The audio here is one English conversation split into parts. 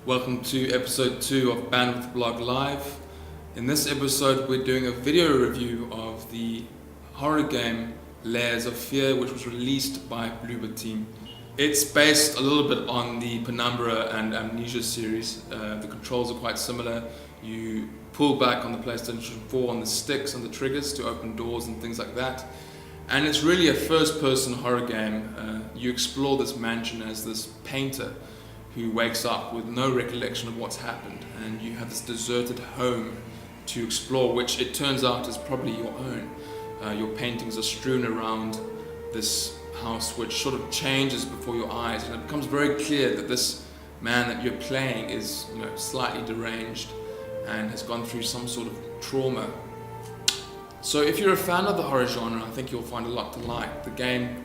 Welcome to episode 2 of Bandwidth Blog Live. In this episode we're doing a video review of the horror game Layers of Fear, which was released by Bloober Team. It's based a little bit on the Penumbra and Amnesia series. The controls are quite similar. You pull back on the PlayStation 4 on the sticks and the triggers to open doors and things like that. And it's really a first-person horror game. You explore this mansion as this painter who wakes up with no recollection of what's happened, and you have this deserted home to explore, which it turns out is probably your own. Your paintings are strewn around this house, which sort of changes before your eyes, and it becomes very clear that this man that you're playing is, slightly deranged and has gone through some sort of trauma. So if you're a fan of the horror genre, I think you'll find a lot to like. The game,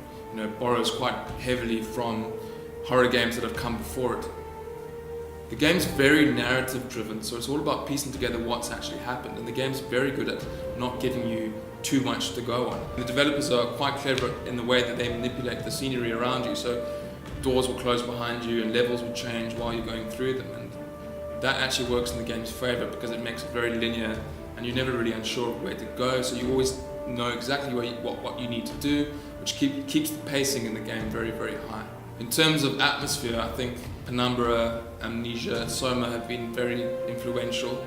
borrows quite heavily from horror games that have come before it. The game's very narrative driven, so it's all about piecing together what's actually happened, and the game's very good at not giving you too much to go on. The developers are quite clever in the way that they manipulate the scenery around you, so doors will close behind you and levels will change while you're going through them, and that actually works in the game's favour because it makes it very linear and you're never really unsure of where to go, so you always know exactly what you need to do, which keeps the pacing in the game very, very high. In terms of atmosphere, I think Penumbra, Amnesia, Soma have been very influential.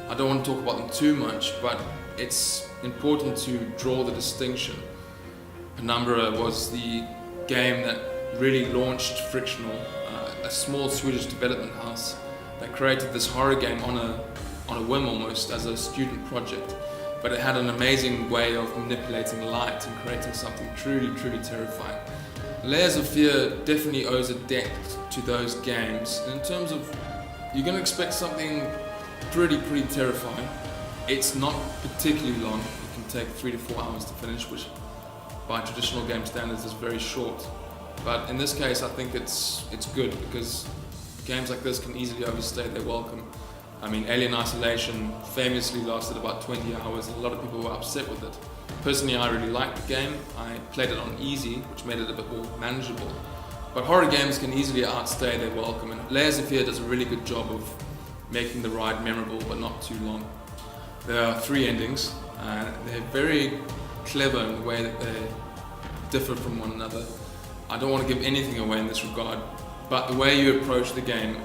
I don't want to talk about them too much, but it's important to draw the distinction. Penumbra was the game that really launched Frictional, a small Swedish development house that created this horror game on a whim almost as a student project. But it had an amazing way of manipulating light and creating something truly, truly terrifying. Layers of Fear definitely owes a debt to those games. In terms of, you're going to expect something pretty terrifying. It's not particularly long. It can take 3 to 4 hours to finish, which by traditional game standards is very short. But in this case, I think it's good because games like this can easily overstay their welcome. I mean, Alien Isolation famously lasted about 20 hours and a lot of people were upset with it. Personally, I really liked the game. I played it on easy, which made it a bit more manageable. But horror games can easily outstay their welcome, and Layers of Fear does a really good job of making the ride memorable but not too long. There are 3 endings. They're very clever in the way that they differ from one another. I don't want to give anything away in this regard, but the way you approach the game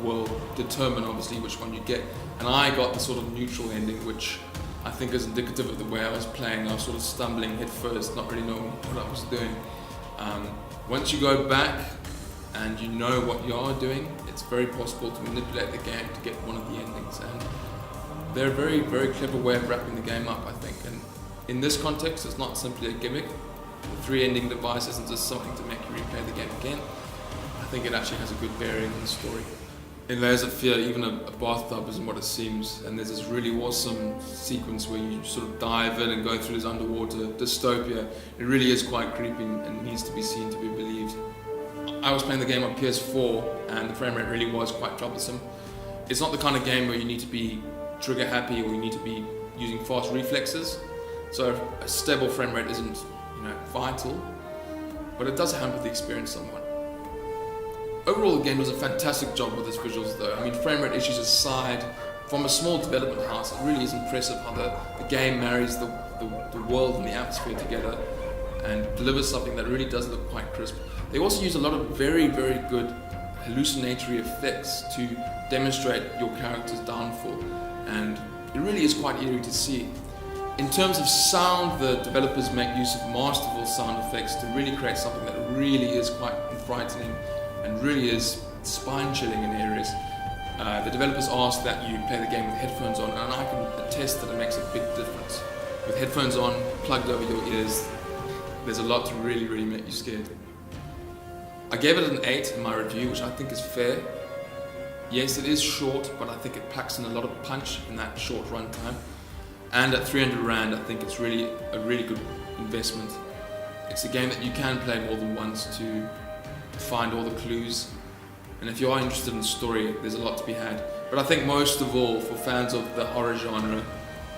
will determine obviously which one you get. And I got the sort of neutral ending, which I think is indicative of the way I was playing. I was sort of stumbling head first, not really knowing what I was doing. Once you go back and you know what you are doing, it's very possible to manipulate the game to get one of the endings. And they're a very, very clever way of wrapping the game up, I think. And in this context, it's not simply a gimmick. The 3 ending device isn't just something to make you replay the game again. I think it actually has a good bearing on the story. In Layers of Fear, even a bathtub isn't what it seems, and there's this really awesome sequence where you sort of dive in and go through this underwater dystopia. It really is quite creepy and needs to be seen to be believed. I was playing the game on PS4 and the frame rate really was quite troublesome. It's not the kind of game where you need to be trigger happy or you need to be using fast reflexes, so a stable frame rate isn't vital, but it does hamper the experience somewhat. Overall, the game does a fantastic job with its visuals though. I mean, frame rate issues aside, from a small development house, it really is impressive how the game marries the world and the atmosphere together and delivers something that really does look quite crisp. They also use a lot of very, very good hallucinatory effects to demonstrate your character's downfall, and it really is quite eerie to see. In terms of sound, the developers make use of masterful sound effects to really create something that really is quite frightening and really is spine-chilling in areas. The developers ask that you play the game with headphones on, and I can attest that it makes a big difference. With headphones on, plugged over your ears, there's a lot to really, really make you scared. I gave it an 8 in my review, which I think is fair. Yes, it is short, but I think it packs in a lot of punch in that short run time. And at 300 Rand, I think it's really a really good investment. It's a game that you can play more than once to find all the clues, and if you are interested in the story, there's a lot to be had. But I think most of all, for fans of the horror genre,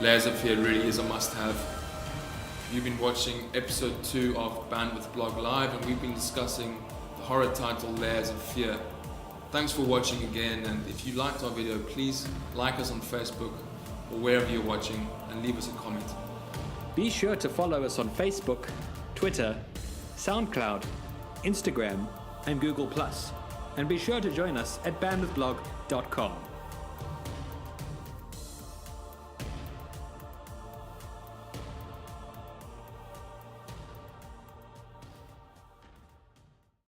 Layers of Fear really is a must-have. You've been watching episode 2 of Bandwidth Blog Live, and we've been discussing the horror title Layers of Fear. Thanks for watching again, and if you liked our video, please like us on Facebook or wherever you're watching and leave us a comment. Be sure to follow us on Facebook, Twitter, SoundCloud, Instagram, and Google+. And be sure to join us at bandwidthblog.com.